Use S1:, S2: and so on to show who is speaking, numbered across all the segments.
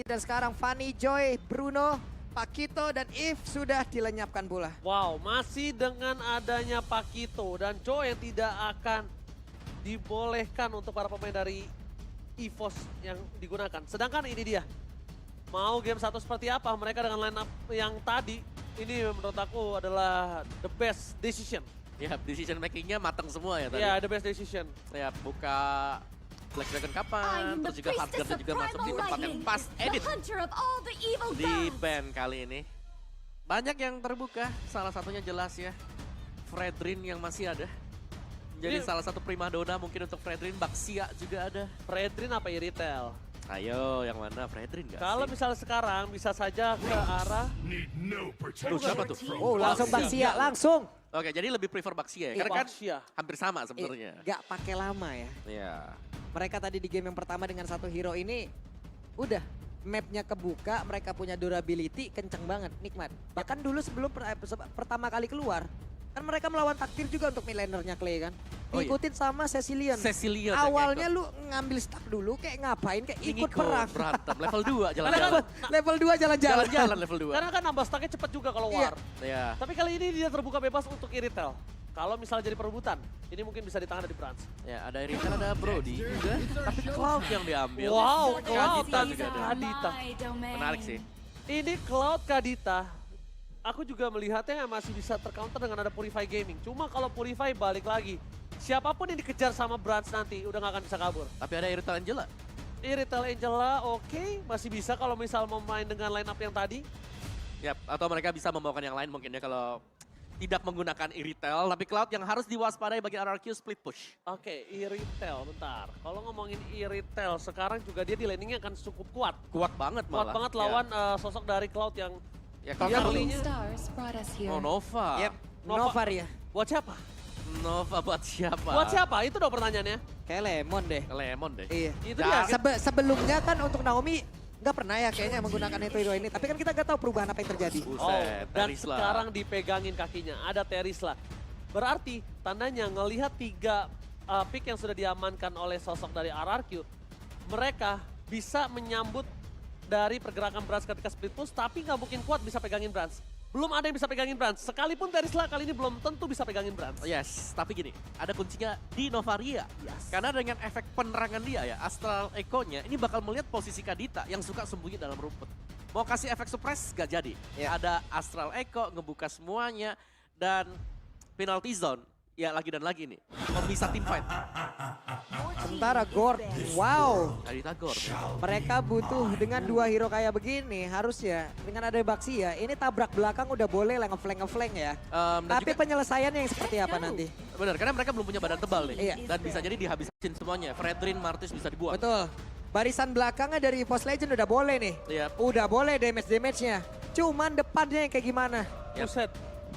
S1: Dan sekarang Fanny, Joy, Bruno, Pakito, dan Eve sudah dilenyapkan pula.
S2: Wow, masih dengan adanya Pakito dan Joy yang tidak akan dibolehkan untuk para pemain dari EVOS yang digunakan. Sedangkan ini dia, mau game satu seperti apa mereka dengan line up yang tadi, ini menurut aku adalah the best decision.
S3: Ya, decision makingnya matang semua ya tadi.
S2: Ya, the best decision.
S3: Ya, buka Black Dragon kapan, terus juga Hardguard juga masuk di tempat yang pas. Edit di ban kali ini. Banyak yang terbuka, salah satunya jelas ya. Fredrin yang masih ada. Jadi salah satu primadona mungkin untuk Fredrin, Baxia juga ada.
S2: Fredrin apa Iritel?
S3: Ayo, yang mana Fredrin gak
S2: Kalau
S3: sih?
S2: misalnya sekarang bisa saja ke arah...
S3: Aduh, siapa tuh?
S1: Oh, langsung Baxia, langsung.
S3: Oke, jadi lebih prefer Baxia ya? Karena kan
S2: Baxia.
S3: hampir sama sebenarnya.
S1: Gak pakai lama ya.
S3: Iya.
S1: Mereka tadi di game yang pertama dengan satu hero ini, udah mapnya kebuka, mereka punya durability, kenceng banget, nikmat. Bahkan dulu sebelum pertama kali keluar, kan mereka melawan takdir juga untuk midlanernya Clay kan.
S3: Oh iya.
S1: Diikutin sama Cecilion.
S3: Cecilion.
S1: Awalnya lu ngambil stack dulu, kayak ngapain, kayak ikut perang.
S3: Berantem, level 2 jalan-jalan.
S1: Level 2 jalan-jalan.
S3: Jalan-jalan level 2.
S2: Karena kan nambah stacknya cepat juga kalau
S1: Iya.
S2: war.
S3: Iya.
S2: Tapi kali ini dia terbuka bebas untuk Iritel. Kalau misalnya jadi perebutan, ini mungkin bisa di tangan dari Brans.
S3: Ya, ada Iritel, ada Brody juga. Tapi Cloud yang diambil.
S2: Wow, Cloud
S3: Kadita
S2: dan
S3: juga ada.
S2: Kadita.
S3: Menarik sih.
S2: Ini Cloud Kadita, aku juga melihatnya masih bisa tercounter dengan ada Purify Gaming. Cuma kalau Purify balik lagi, siapapun yang dikejar sama Brans nanti udah gak akan bisa kabur.
S3: Tapi ada Iritel Angela.
S2: Iritel Angela oke, masih bisa kalau misal mau main dengan line up yang tadi.
S3: Yap, atau mereka bisa membawakan yang lain mungkin ya kalau tidak menggunakan Iritel. Tapi Cloud yang harus diwaspadai bagi RRQ split push.
S2: Oke, Iritel bentar. Kalau ngomongin Iritel, sekarang juga dia di laningnya akan cukup kuat.
S3: Kuat banget
S2: Kuat
S3: malah.
S2: banget lawan sosok dari Cloud yang
S3: Ya,
S2: dia
S3: kalau
S2: belinya.
S3: Oh, Nova.
S1: Yep, Nova ya.
S2: Buat siapa?
S3: Nova buat siapa?
S2: Buat siapa? Itu dong pertanyaannya.
S1: Kayak Lemon deh.
S3: Lemon deh.
S1: Iya.
S2: Itu
S3: Ya,
S2: dia.
S1: Sebelumnya kan untuk Naomi nggak pernah ya kayaknya menggunakan hero ini. Tapi kan kita nggak tahu perubahan apa yang terjadi.
S3: Buset,
S2: Dan
S3: Terisla.
S2: sekarang dipegangin kakinya. Ada Terisla. Berarti tandanya ngelihat 3 pick yang sudah diamankan oleh sosok dari RRQ. Mereka bisa menyambut dari pergerakan Brans ketika split push. Tapi nggak mungkin kuat bisa pegangin Brans. Belum ada yang bisa pegangin Brans. Sekalipun Terisla kali ini belum tentu bisa pegangin Brans.
S3: Yes, tapi gini, ada kuncinya di Novaria.
S2: Yes.
S3: Karena dengan efek penerangan dia ya, Astral Echo-nya, ini bakal melihat posisi Kadita yang suka sembunyi dalam rumput. Mau kasih efek suppress, gak jadi.
S1: Ya.
S3: Ada Astral Echo, ngebuka semuanya, dan penalty zone. Ya lagi dan lagi nih, memisah tim fight.
S1: Sementara Gord, wow.
S3: Kadita Gore.
S1: Mereka butuh dengan 2 hero kayak begini, harusnya dengan ada Baxia, ini tabrak belakang udah boleh lah ngeflank ya.
S3: Dan
S1: Tapi
S3: juga,
S1: penyelesaiannya yang seperti apa nanti?
S3: benar, karena mereka belum punya badan tebal nih.
S1: Iya.
S3: Dan bisa jadi dihabisin semuanya. Fredrin, Martis bisa dibuang.
S1: Betul. Barisan belakangnya dari EVOS Legend udah boleh nih.
S3: Iya.
S1: Udah boleh damage-nya. Cuman depannya yang kayak gimana?
S3: Yap.
S2: Buset.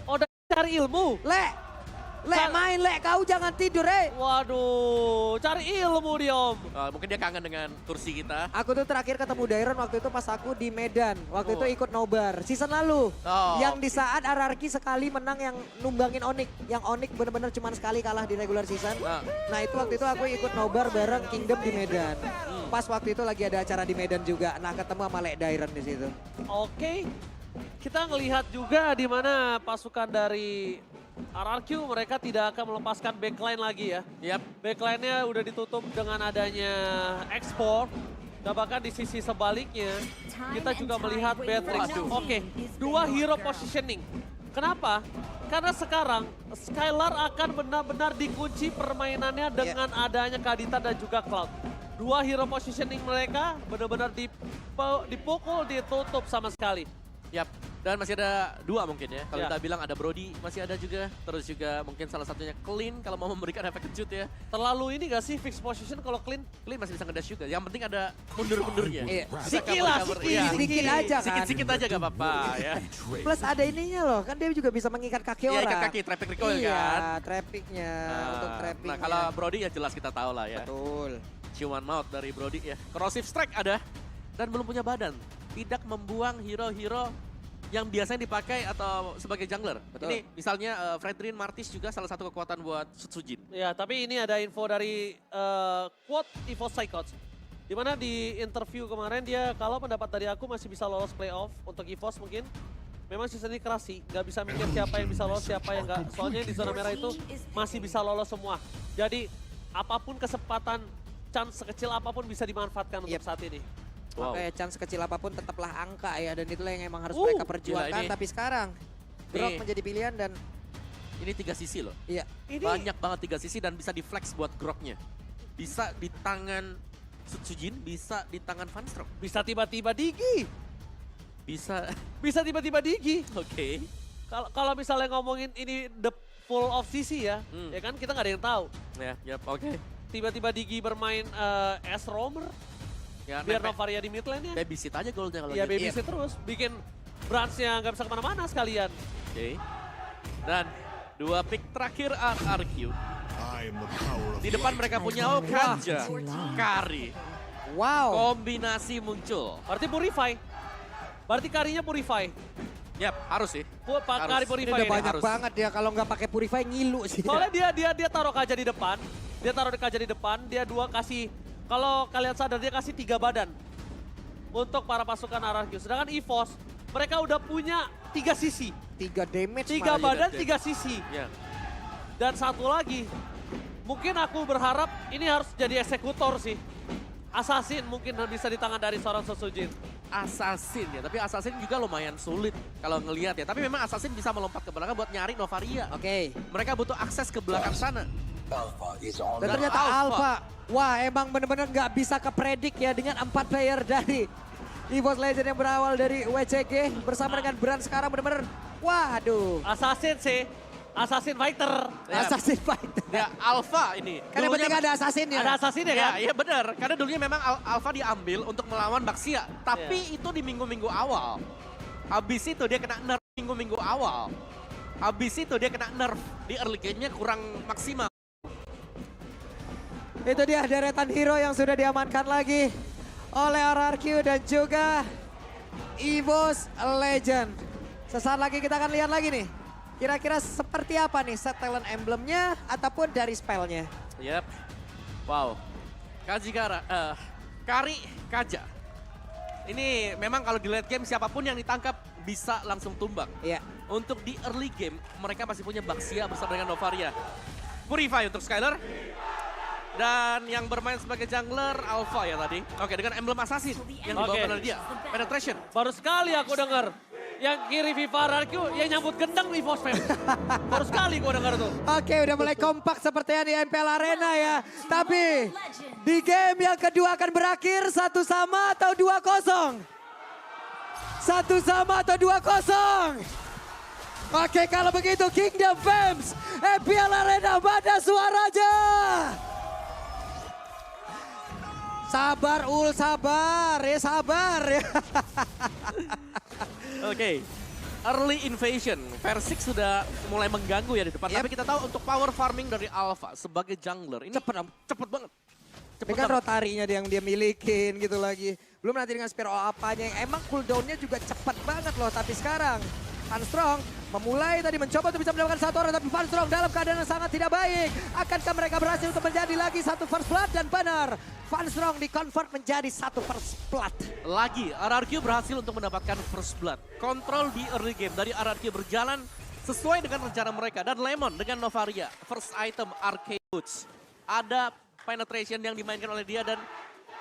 S2: Oh, udah cari ilmu.
S1: Main, kau jangan tidur,
S2: Waduh, cari ilmu dia Om.
S3: Mungkin dia kangen dengan kursi kita.
S1: Aku tuh terakhir ketemu Dairon waktu itu pas aku di Medan. Waktu itu ikut nobar. Season lalu.
S3: Oh,
S1: Yang
S3: oke.
S1: di saat RRQ sekali menang yang numbangin Onyx. Yang Onyx bener-bener cuma sekali kalah di regular season. Nah itu waktu itu aku ikut nobar bareng Kingdom di Medan. Pas waktu itu lagi ada acara di Medan juga. Nah ketemu sama Lek Dairon di situ.
S2: Oke, kita ngelihat juga di mana pasukan dari RRQ mereka tidak akan melepaskan backline lagi ya.
S3: Yap.
S2: Backline-nya udah ditutup dengan adanya ekspor. Dan bahkan di sisi sebaliknya, kita juga melihat Beatrix.
S3: Waduh.
S2: Oke, 2 hero positioning. Kenapa? Karena sekarang Skylar akan benar-benar dikunci permainannya dengan adanya Kadita dan juga Cloud. 2 hero positioning mereka benar-benar dipukul, ditutup sama sekali.
S3: Yap, dan masih ada 2 mungkin ya. Kalau
S2: Ya.
S3: kita bilang ada Brody, masih ada juga. Terus juga mungkin salah satunya Clean kalau mau memberikan efek kejut ya.
S2: Terlalu ini gak sih fixed position kalau clean?
S3: Clean masih bisa ngedash juga. Yang penting ada mundur-mundurnya.
S1: Iya.
S3: Bisa
S2: Sikit lah,
S3: cover-cover.
S2: sikit.
S3: Iya.
S1: Sedikit aja kan.
S3: Sikit-sikit aja gak apa-apa ya.
S1: Plus ada ininya loh, kan dia juga bisa mengikat kaki
S3: Iya,
S1: orang.
S3: ikat kaki, traffic recoil
S1: Iya,
S3: kan.
S1: trafficnya, untuk trappingnya.
S3: Nah kalau Brody ya jelas kita tahu lah ya.
S1: Betul.
S2: Iya.
S3: Ciuman maut dari Brody ya. Corrosive Strike ada. Dan belum punya badan. Tidak membuang hero-hero yang biasanya dipakai atau sebagai jungler.
S1: Betul.
S3: Ini misalnya Fredrin Martis juga salah satu kekuatan buat Sutsujin.
S2: Ya, tapi ini ada info dari quote EVOS Psychots. Dimana di interview kemarin dia, kalau pendapat dari aku masih bisa lolos playoff untuk EVOS mungkin. Memang season ini keras sih, nggak bisa mikir siapa yang bisa lolos, siapa yang nggak. Soalnya di zona merah itu masih bisa lolos semua. Jadi apapun kesempatan, chance sekecil apapun bisa dimanfaatkan untuk saat ini.
S3: Wow.
S1: Makanya chance kecil apapun tetaplah angka ya, dan itulah yang emang harus
S2: Gila
S1: mereka perjuangkan.
S3: ini.
S1: Tapi sekarang Grok
S3: Nih.
S1: menjadi pilihan dan
S3: Ini 3 sisi loh.
S1: iya.
S2: Ini
S3: Banyak banget 3 sisi dan bisa di flex buat Groknya. Bisa di tangan Sutsujin, bisa di tangan Vanstroke.
S2: bisa tiba-tiba Digi.
S3: Bisa,
S2: Bisa tiba-tiba Digi.
S3: oke.
S2: Kalau misalnya ngomongin ini the full of CC ya, ya kan kita nggak ada yang tahu.
S3: Ya, oke.
S2: Tiba-tiba Digi bermain as roamer,
S3: Ya,
S2: biar Novaria di mid lane-nya.
S3: babysit aja goldnya kalau
S2: Iya
S3: gitu.
S2: babysit terus, bikin branch-nya nggak bisa kemana-mana sekalian.
S3: Oke. Dan 2 pick terakhir RRQ. Di depan mereka punya Okanja, Kari.
S1: Wow.
S3: Kombinasi muncul.
S2: Berarti Purify. Berarti Karinya Purify.
S3: Yap, harus sih.
S2: Kari
S1: Ini
S2: Purify
S1: udah
S2: ini.
S1: banyak
S3: harus.
S1: banget ya, kalau nggak pakai Purify ngilu sih.
S2: Soalnya dia taruh Kaja di depan. Dia taruh Kaja di depan, dia 2 kasih, kalau kalian sadar dia kasih 3 badan. Untuk para pasukan RRQ. Sedangkan EVOS, mereka udah punya 3 sisi.
S1: 3 damage
S2: 3
S1: malah.
S2: badan,
S3: damage.
S2: 3 sisi.
S3: Ya.
S2: Dan satu lagi, mungkin aku berharap ini harus jadi eksekutor sih. Assassin mungkin bisa di tangan dari seorang Sosujin.
S3: Assassin ya, tapi Assassin juga lumayan sulit kalau ngelihat ya. Tapi memang Assassin bisa melompat ke belakang buat nyari Novaria.
S1: Oke.
S3: Mereka butuh akses ke belakang sana.
S1: Dan ternyata Alpha. Wah, emang bener-bener nggak bisa kepredik ya dengan 4 player dari EVOS Legend yang berawal dari WCG bersama dengan Brand sekarang bener-bener. Waduh.
S2: Assassin sih, Assassin Fighter.
S3: Ya.
S1: Assassin Fighter.
S3: Ya, Alpha ini.
S1: Kan yang penting
S3: Dulunya-
S1: ada assassinnya.
S2: Ada Assassin ya
S3: Ya,
S2: kan?
S3: iya benar. Karena dulunya memang Alpha diambil untuk melawan Baxia. Tapi itu di minggu-minggu awal. Habis itu dia kena nerf minggu-minggu awal. Habis itu dia kena nerf. Di early game-nya kurang maksimal.
S1: Itu dia deretan hero yang sudah diamankan lagi oleh RRQ dan juga EVOS Legend. Sesaat lagi kita akan lihat lagi nih. Kira-kira seperti apa nih set talent emblemnya ataupun dari spellnya.
S3: Yap. Wow. Kari Kaja. Ini memang kalau di late game siapapun yang ditangkap bisa langsung tumbang.
S1: Iya.
S3: Untuk di early game mereka masih punya Baxia bersama dengan Novaria. Purify untuk Skyler. Dan yang bermain sebagai jungler Alpha ya tadi. Oke, dengan emblem Assassin yang dibawakan oleh dia. Penetration.
S2: Baru sekali aku dengar yang kiri Viva RRQ yang nyambut gendang di Fosfem. Baru sekali gue dengar tuh.
S1: Oke, udah mulai kompak sepertinya di MPL Arena ya. Tapi di game yang kedua akan berakhir 1-1 atau 2-0? 1-1 atau 2-0? Oke, kalau begitu Kingdom Fames, MPL Arena, mana suaranya? Sabar Ul, sabar ya.
S3: Oke. Early invasion. Versik sudah mulai mengganggu ya di depan.
S1: Yep.
S3: Tapi kita tahu untuk power farming dari Alpha sebagai jungler ini
S1: Cepet Om.
S3: cepet banget.
S1: Ini kan rotarinya yang dia milikin gitu lagi. Belum nanti dengan Spear apanya yang emang cooldownnya juga cepat banget loh. Tapi sekarang Van Strong memulai tadi mencoba untuk bisa mendapatkan satu orang. Tapi Van Strong dalam keadaan yang sangat tidak baik. Akankah mereka berhasil untuk menjadi lagi satu first blood? Dan benar, Van Strong di-convert menjadi satu first blood.
S3: Lagi, RRQ berhasil untuk mendapatkan first blood. Kontrol di early game dari RRQ berjalan sesuai dengan rencana mereka. Dan Lemon dengan Novaria, first item Arcade Boots. Ada penetration yang dimainkan oleh dia dan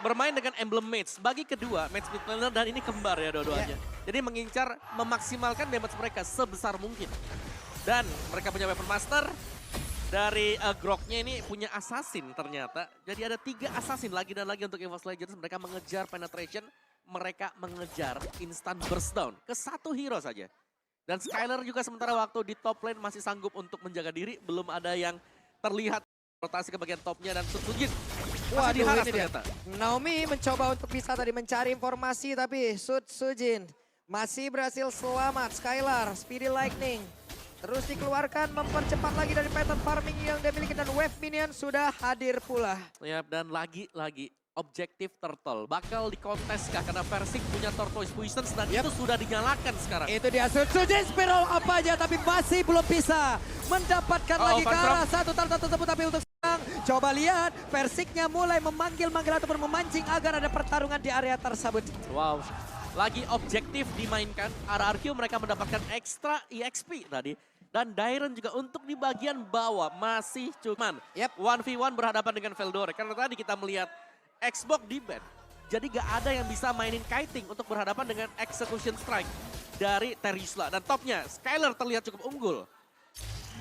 S3: bermain dengan emblem mates. Bagi kedua, match mid laner dan ini kembar ya dua-duanya. Jadi mengincar memaksimalkan damage mereka sebesar mungkin. Dan mereka punya weapon master. Dari Groknya ini punya assassin ternyata. Jadi ada 3 assassin lagi dan lagi untuk EVOS Legends. Mereka mengejar penetration, mereka mengejar instant burst down ke satu hero saja. Dan Skyler juga sementara waktu di top lane masih sanggup untuk menjaga diri. Belum ada yang terlihat rotasi ke bagian topnya dan Sutsujin masih diharas
S1: ini dia.
S3: ternyata.
S1: Naomi mencoba untuk bisa tadi mencari informasi tapi Sutsujin masih berhasil selamat. Skylar, Speedy Lightning. Terus dikeluarkan mempercepat lagi dari pattern farming yang dimiliki dan wave minion sudah hadir pula.
S3: Ya, dan lagi-lagi objektif turtle bakal dikontes kah karena Versik punya tortoise poisons dan itu sudah dinyalakan sekarang.
S1: Itu dia Sutsujin spiral apa aja tapi masih belum bisa mendapatkan lagi ke
S3: Van Strong.
S1: arah satu turtle tersebut tapi untuk sekarang datang. Coba lihat, Versiknya mulai memanggil-manggil ataupun memancing agar ada pertarungan di area tersebut.
S3: Wow, lagi objektif dimainkan. RRQ mereka mendapatkan ekstra EXP tadi. Dan Dairon juga untuk di bagian bawah masih cuman 1v1 berhadapan dengan Veldora. Karena tadi kita melihat Xbox di ban. Jadi gak ada yang bisa mainin kiting untuk berhadapan dengan Execution Strike dari Terisla. Dan topnya, Skylar terlihat cukup unggul.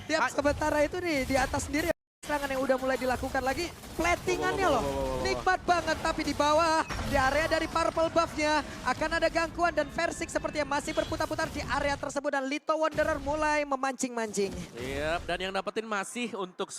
S1: Tiap sementara itu nih di atas sendiri serangan yang udah mulai dilakukan lagi. Platingannya loh, nikmat banget. Tapi di bawah, di area dari purple buffnya akan ada gangguan. Dan Versik sepertinya masih berputar-putar di area tersebut. Dan Lito Wanderer mulai memancing-mancing.
S3: Yap, dan yang dapetin masih untuk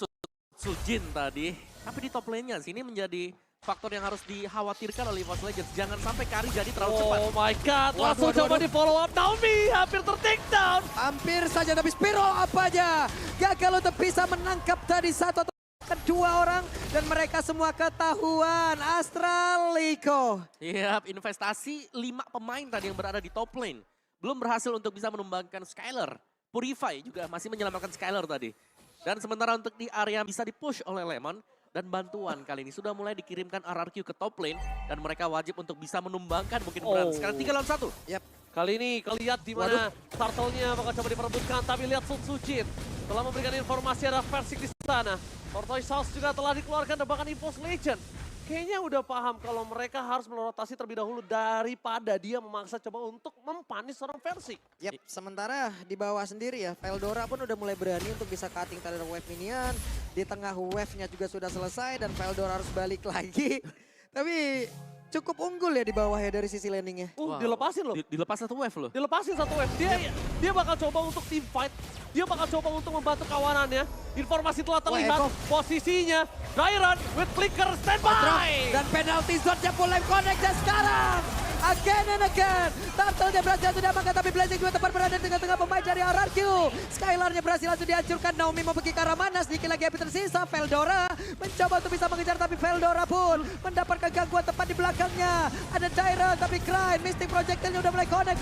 S3: Sujin tadi. Tapi di top lane-nya sini menjadi faktor yang harus dikhawatirkan oleh EVOS Legends. Jangan sampai Kari jadi terlalu cepat.
S2: Oh my god, langsung coba di follow up. Naomi hampir ter-take down.
S1: Hampir saja tapi Spiro apa aja. Gagal untuk bisa menangkap tadi satu atau kedua orang. Dan mereka semua ketahuan. Astral Liko.
S3: Yap, investasi 5 pemain tadi yang berada di top lane. Belum berhasil untuk bisa menumbangkan Skylar. Purify juga masih menyelamatkan Skylar tadi. Dan sementara untuk di area bisa dipush oleh Lemon. Dan bantuan kali ini sudah mulai dikirimkan RRQ ke top lane. Dan mereka wajib untuk bisa menumbangkan mungkin Brand. Sekarang 3 lawan 1.
S1: Yap.
S2: Kali ini lihat di mana turtle-nya bakal coba diperebutkan. Tapi lihat Sun Sujin telah memberikan informasi ada Versik di sana. Tortoise House juga telah dikeluarkan dan bahkan EVOS Legend. Kayaknya udah paham kalau mereka harus merotasi terlebih dahulu daripada dia memaksa coba untuk mempanis seorang Versik.
S1: Yap, sementara di bawah sendiri ya, Veldora pun udah mulai berani untuk bisa cutting terhadap wave minion. Di tengah wave-nya juga sudah selesai dan Veldora harus balik lagi. Tapi cukup unggul ya di bawah ya dari sisi landingnya.
S2: Dilepasin loh.
S3: Dilepas satu wave loh.
S2: Dilepasin satu wave. Dia bakal coba untuk team fight. Dia bakal coba untuk membantu kawanannya. Informasi telah terlihat. Posisinya Dairon with clicker standby.
S1: Dan penalty zone-nya mulai connect dan sekarang. Again and again. Turtle-nya berhasil langsung diamankan tapi Blazing juga tepat berada di tengah-tengah pemain dari RRQ. Skylar-nya berhasil langsung dihancurkan. Naomi mau pergi ke arah mana, sedikit lagi api tersisa. Veldora mencoba untuk bisa mengejar tapi Veldora pun mendapatkan gangguan tepat di belakangnya. Ada Dairon tapi Cry, Mystic Projectile-nya udah mulai connect.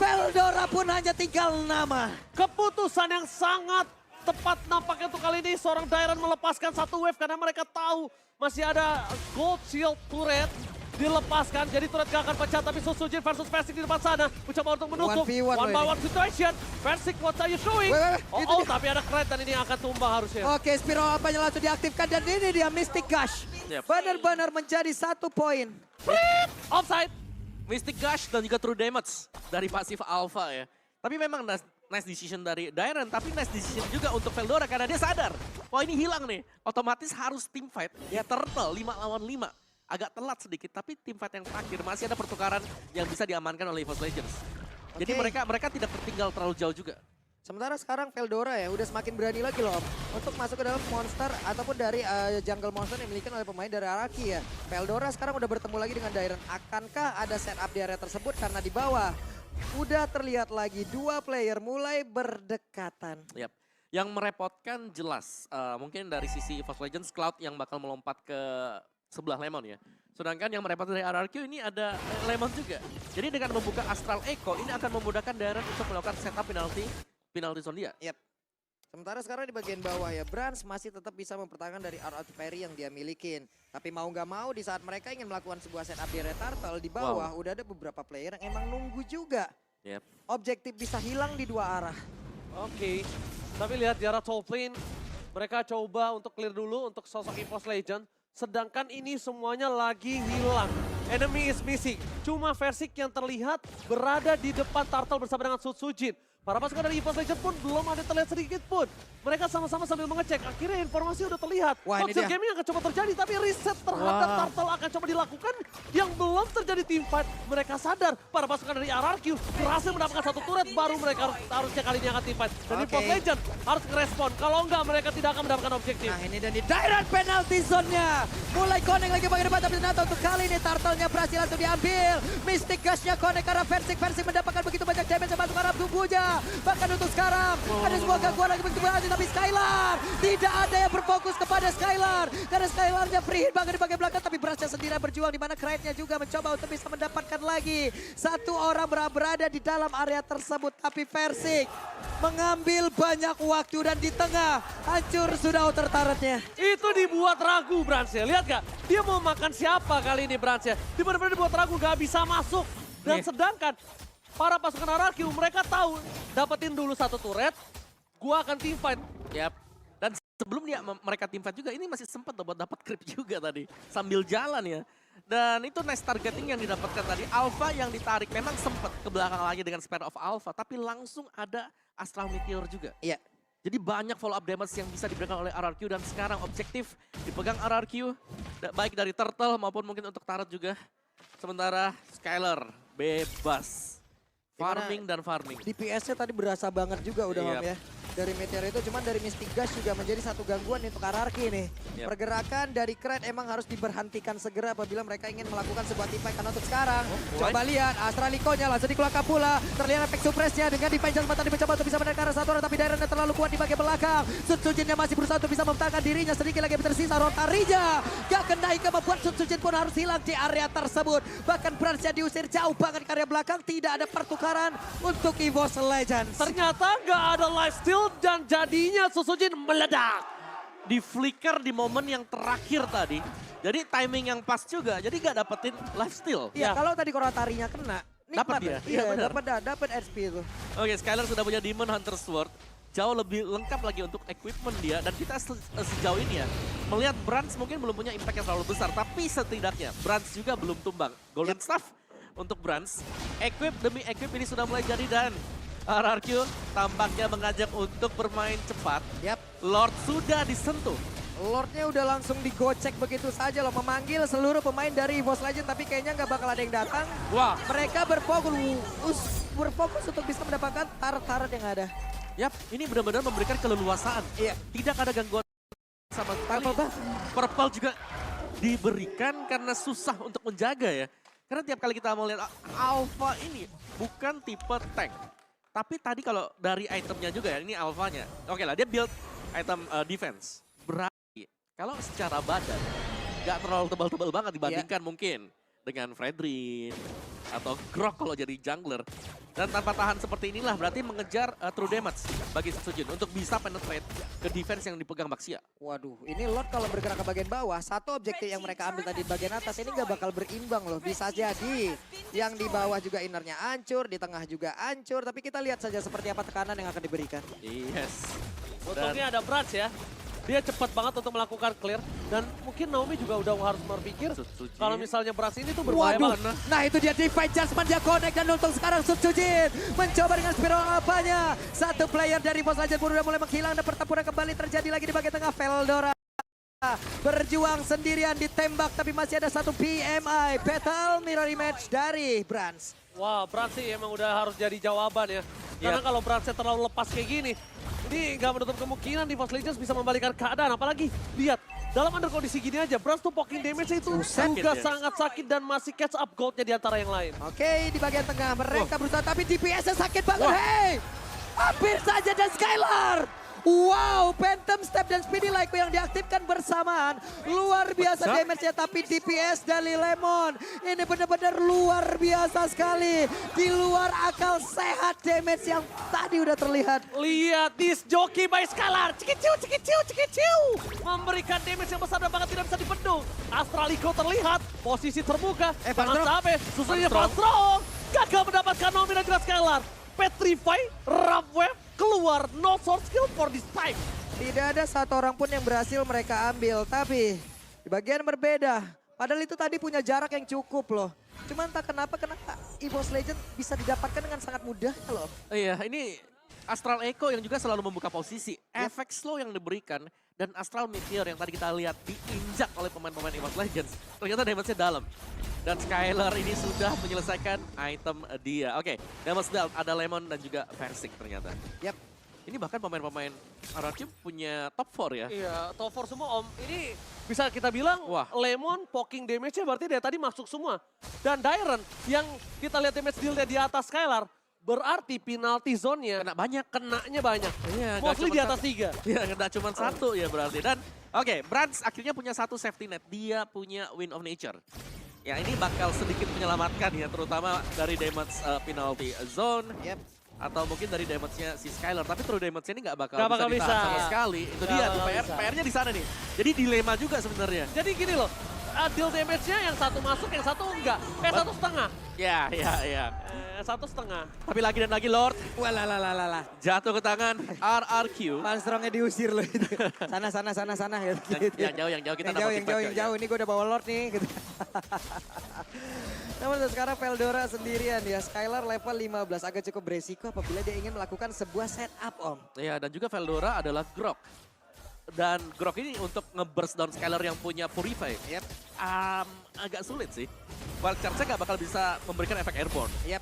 S1: Veldora pun hanya tinggal nama.
S2: Keputusan yang sangat tepat nampaknya untuk kali ini. Seorang Dairon melepaskan satu wave karena mereka tahu masih ada Gold Shield turret. Dilepaskan, jadi turret gak akan pecah, tapi Sujin versus Versik di depan sana. Mencoba untuk menutup,
S1: 1v1
S2: one by one situation. Versik, what are you showing? Tapi ada Kret dan ini akan tumbang harusnya.
S1: Oke, Spiro apanya langsung diaktifkan dan ini dia Mystic Gush. Benar-benar menjadi 1 poin.
S2: Offside.
S3: Mystic Gush dan juga True Damage dari pasif Alpha ya. Tapi memang nice decision dari Dairon, tapi nice decision juga untuk Veldora karena dia sadar. Wah ini hilang nih, otomatis harus team fight. Ya Turtle 5 lawan 5. Agak telat sedikit, tapi tim fight yang terakhir masih ada pertukaran yang bisa diamankan oleh EVOS Legends. Jadi mereka tidak tertinggal terlalu jauh juga.
S1: Sementara sekarang Veldora ya udah semakin berani lagi loh Om, untuk masuk ke dalam monster ataupun dari jungle monster yang dimiliki oleh pemain dari Araki ya. Veldora sekarang udah bertemu lagi dengan Dairon. Akankah ada setup di area tersebut karena di bawah udah terlihat lagi 2 player mulai berdekatan.
S3: Yap. Yang merepotkan jelas mungkin dari sisi EVOS Legends Cloud yang bakal melompat ke sebelah Lemon ya. Sedangkan yang merepotkan dari RRQ ini ada Lemon juga. Jadi dengan membuka Astral Echo ini akan memudahkan Dairon untuk melakukan setup penalti zone dia.
S1: Yap. Sementara sekarang di bagian bawah ya, Brans masih tetap bisa mempertahankan dari art parry yang dia milikin. Tapi mau nggak mau di saat mereka ingin melakukan sebuah setup di area Turtle, di bawah udah ada beberapa player yang emang nunggu juga.
S3: Yep.
S1: Objektif bisa hilang di 2 arah.
S2: Oke. Tapi lihat di arah top lane, mereka coba untuk clear dulu untuk sosok EVOS Legend. Sedangkan ini semuanya lagi hilang. Enemy is missing. Cuma Versik yang terlihat berada di depan Turtle bersama dengan Sujin. Para pasukan dari EVOS Legends pun belum ada terlihat sedikit pun. Mereka sama-sama sambil mengecek. Akhirnya informasi udah terlihat. Toxic Gaming akan coba terjadi, tapi riset terhadap Turtle akan coba dilakukan. Yang belum terjadi team fight. Mereka sadar para pasukan dari RRQ berhasil mendapatkan 1 turret. Baru mereka harusnya kali ini akan team fight. Dan EVOS Legends harus ngerespon. Kalau enggak mereka tidak akan mendapatkan objektif.
S1: Nah ini dan di Dairon penalty zone-nya. Mulai connect lagi bagian depan, tapi ternyata untuk kali ini Turtle-nya berhasil langsung diambil. Mystic Gush-nya connect karena Versik mendapatkan begitu banyak damage yang masuk ke arah tubuhnya. Bahkan untuk sekarang ada sebuah gangguan lagi begitu berarti, tapi Skylar tidak ada yang berfokus kepada Skylar. Karena Skylarnya free hit banget di bagian belakang, tapi Bransnya sendiri berjuang, di mana Kraitnya juga mencoba untuk bisa mendapatkan lagi satu orang berada di dalam area tersebut. Tapi Versik mengambil banyak waktu dan di tengah hancur sudah outer turretnya.
S2: Itu dibuat ragu Bransnya, lihat gak? Dia mau makan siapa kali ini Bransnya? Dia benar-benar dibuat ragu, gak bisa masuk. Dan sedangkan para pasukan RRQ mereka tahu dapetin dulu satu turret, gua akan teamfight.
S3: Yap. Dan sebelum mereka teamfight juga, ini masih sempat buat dapat creep juga tadi. Sambil jalan ya. Dan itu nice targeting yang didapatkan tadi. Alpha yang ditarik memang sempat ke belakang lagi dengan Spare of Alpha. Tapi langsung ada Astral Meteor juga.
S1: Iya.
S3: Jadi banyak follow up damage yang bisa diberikan oleh RRQ. Dan sekarang objektif dipegang RRQ. Baik dari Turtle maupun mungkin untuk Turret juga. Sementara Skylar bebas. Farming dan farming.
S1: DPS-nya tadi berasa banget juga udah Mam ya. Dari Meteor itu, cuman dari Mystic Gush juga menjadi satu gangguan untuk RRQ nih. Pergerakan dari Krait emang harus diberhentikan segera apabila mereka ingin melakukan sebuah teamfight. Karena untuk sekarang, coba lihat Astralico-nya langsung dikeluarkan pula. Terlihat efek suppress-nya dengan defense mata dicoba untuk bisa menekan arah satu orang. Tapi Darren terlalu kuat di bagian belakang. Sutsujinnya masih berusaha untuk bisa mempertahankan dirinya. Sedikit lagi tersisa, Rotarinya gak kena hingga membuat Sutsujin pun harus hilang di area tersebut. Bahkan Bransnya diusir jauh banget ke area belakang. Tidak ada pertukaran untuk EVOS Legends.
S2: Ternyata gak ada lifesteal dan jadinya Sutsujin meledak.
S3: Di flicker di momen yang terakhir tadi. Jadi timing yang pas juga. Jadi gak dapetin lifesteal.
S1: Iya, kalau tadi Rotarinya kena,
S3: Dapat
S1: nikmat
S3: dia?
S1: ya.
S3: Iya,
S1: Iya,
S3: benar.
S1: dapat SP itu.
S3: Oke, Skylar sudah punya Demon Hunter Sword. Jauh lebih lengkap lagi untuk equipment dia. Dan kita sejauh ini ya, melihat Brans mungkin belum punya impact yang terlalu besar. Tapi setidaknya Brans juga belum tumbang. Golden Staff untuk Brans. Equip demi equip ini sudah mulai jadi dan RRQ tampaknya mengajak untuk bermain cepat.
S1: Yap.
S3: Lord sudah disentuh.
S1: Lordnya udah langsung digocek begitu saja loh. Memanggil seluruh pemain dari EVOS Legends, tapi kayaknya nggak bakal ada yang datang.
S3: Wah.
S1: Mereka berfokus untuk bisa mendapatkan turret-turret yang ada.
S3: Yap, ini benar-benar memberikan keleluasaan.
S1: Iya.
S3: Tidak ada gangguan sama sekali.
S1: Purple bah.
S3: Purple juga diberikan karena susah untuk menjaga ya. Karena tiap kali kita mau lihat Alpha ini bukan tipe tank. Tapi tadi kalau dari itemnya juga ya, ini Alphanya. Oke lah, dia build item defense. Berarti kalau secara badan nggak terlalu tebal-tebal banget dibandingkan mungkin dengan Fredrin atau Grok kalau jadi jungler. Dan tanpa tahan seperti inilah berarti mengejar true damage bagi Sutsujin untuk bisa penetrate ke defense yang dipegang Baxia.
S1: Waduh, ini Lord kalau bergerak ke bagian bawah, satu objektif yang mereka ambil tadi di bagian atas ini nggak bakal berimbang loh. Bisa jadi yang di bawah juga innernya hancur, di tengah juga hancur. Tapi kita lihat saja seperti apa tekanan yang akan diberikan.
S3: Yes.
S2: Untungnya ada Brans ya. Dia cepat banget untuk melakukan clear. Dan mungkin Naomi juga udah harus berpikir kalau misalnya Brans ini tuh berbahaya
S1: Waduh,
S2: banget.
S1: nah itu dia divide judgment, dia connect dan untuk sekarang Sutsujin mencoba dengan spiral apanya. Satu player dari EVOS Legends pun udah mulai menghilang dan pertempuran kembali terjadi lagi di bagian tengah. Veldora berjuang sendirian ditembak tapi masih ada satu PMI. Battle mirror image dari Brans.
S2: Wah, Brans sih emang udah harus jadi jawaban ya. Karena kalau Bransnya terlalu lepas kayak gini, ini nggak menutup kemungkinan di EVOS Legends bisa membalikan keadaan. Apalagi lihat, dalam under kondisi gini aja, Brans tuh poking damage itu juga sangat sakit dan masih catch up goldnya di antara yang lain.
S1: Oke, di bagian tengah mereka berusaha tapi DPS-nya sakit banget. Hey, hampir saja dan Skylar. Wow, Phantom Step dan Speedy Like yang diaktifkan bersamaan. Luar biasa damage-nya, tapi DPS dari Lemon ini benar-benar luar biasa sekali. Di luar akal sehat damage yang tadi udah terlihat.
S2: Lihat, this jockey by Skylar. Cikiciu, cikiciu, cikiciu. Memberikan damage yang besar dan banget tidak bisa dibendung. Astralico terlihat, posisi terbuka. Jangan sampai, susunya Van Strong. Gagal mendapatkan Naomi dan juga Skylar. Petrify, Rapwave, keluar, no sword skill for this time.
S1: Tidak ada satu orang pun yang berhasil mereka ambil, tapi di bagian berbeda. Padahal itu tadi punya jarak yang cukup loh. Cuman tak kenapa EVOS Legends bisa didapatkan dengan sangat mudah loh.
S3: Iya, ini Astral Echo yang juga selalu membuka posisi. Efek slow yang diberikan dan Astral Meteor yang tadi kita lihat diinjak oleh pemain-pemain EVOS Legends. Ternyata damage-nya dalam. Dan Skylar ini sudah menyelesaikan item dia. Oke, damage dealt ada Lemon dan juga Versik ternyata.
S1: Yap.
S3: Ini bahkan pemain-pemain RRQ punya top 4 ya.
S2: Iya, top 4 semua Om. Ini bisa kita bilang Lemon poking damage-nya berarti dari tadi masuk semua. Dan Dairon yang kita lihat damage deal-nya di atas Skylar, Berarti penalti zone-nya
S3: Kena banyak.
S2: kenanya banyak.
S3: Iya, nggak
S2: Mostly
S3: cuma
S2: di atas
S3: satu.
S2: 3.
S3: Iya, kena cuma satu ya berarti. Dan oke, Brands akhirnya punya satu safety net. Dia punya Wind of Nature. Ya ini bakal sedikit menyelamatkan ya, terutama dari damage penalty zone.
S1: Yep.
S3: Atau mungkin dari damage-nya si Skylar. Tapi true damage-nya ini nggak bakal,
S2: Nggak bakal
S3: ditahan
S2: bisa.
S3: sama sekali. Itu
S2: Nggak
S3: dia tuh
S2: bakal bisa.
S3: PR-nya di sana nih. Jadi dilema juga sebenarnya.
S2: Jadi gini loh, deal damage-nya yang satu masuk, yang satu enggak. Satu setengah.
S3: Ya.
S2: Satu setengah.
S3: Tapi lagi dan lagi Lord
S1: Walah.
S3: jatuh ke tangan RRQ.
S1: Panstrongnya diusir loh itu. Sana gitu.
S3: Yang jauh kita
S1: Yang
S3: dapat feedback
S1: jauh. Ini gue udah bawa Lord nih. Gitu. Namun sekarang Veldora sendirian ya. Skylar level 15 agak cukup beresiko apabila dia ingin melakukan sebuah setup Om.
S3: Iya, dan juga Veldora adalah Grok. Dan Grok ini untuk nge-burst down Skylar yang punya Purify.
S1: Yep.
S3: Agak sulit sih. Wild Charge-nya gak bakal bisa memberikan efek airborne.
S1: Yep.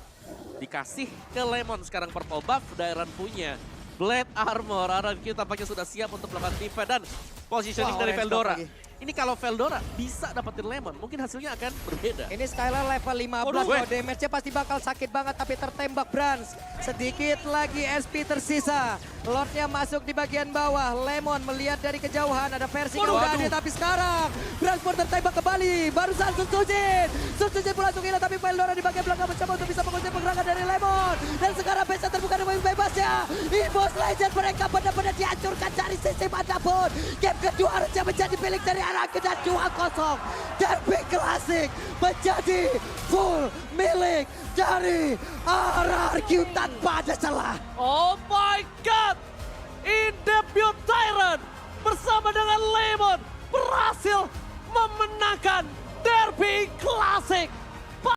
S3: Dikasih ke Lemon sekarang purple buff, Dairon punya Blade Armor. RRQ tampaknya sudah siap untuk melakukan defense dan positioning
S1: Wah,
S3: dari
S1: orange
S3: Veldora.
S1: buff lagi.
S3: Ini kalau Veldora bisa dapetin Lemon, mungkin hasilnya akan berbeda.
S1: Ini Skylar level 15
S3: Waduh,
S1: loh, damage-nya pasti bakal sakit banget tapi tertembak Brans. Sedikit lagi SP tersisa. Lordnya masuk di bagian bawah. Lemon melihat dari kejauhan ada versi kemudahan tapi sekarang Brans pun tertembak kembali. Barusan Sutsujin pun langsung hilang tapi Veldora di bagian belakang mencoba untuk bisa mengunci pergerakan dari Lemon. Dan sekarang base terbuka dengan bebasnya. Evos Legend mereka benar-benar dihancurkan dari sisi manapun. Game kedua harusnya menjadi milik dari RRQ dan 2-0. Derby Classic menjadi full milik dari RRQ tanpa ada celah.
S2: Oh my God! Indebut Tyrant bersama dengan Lemon berhasil memenangkan Derby Classic.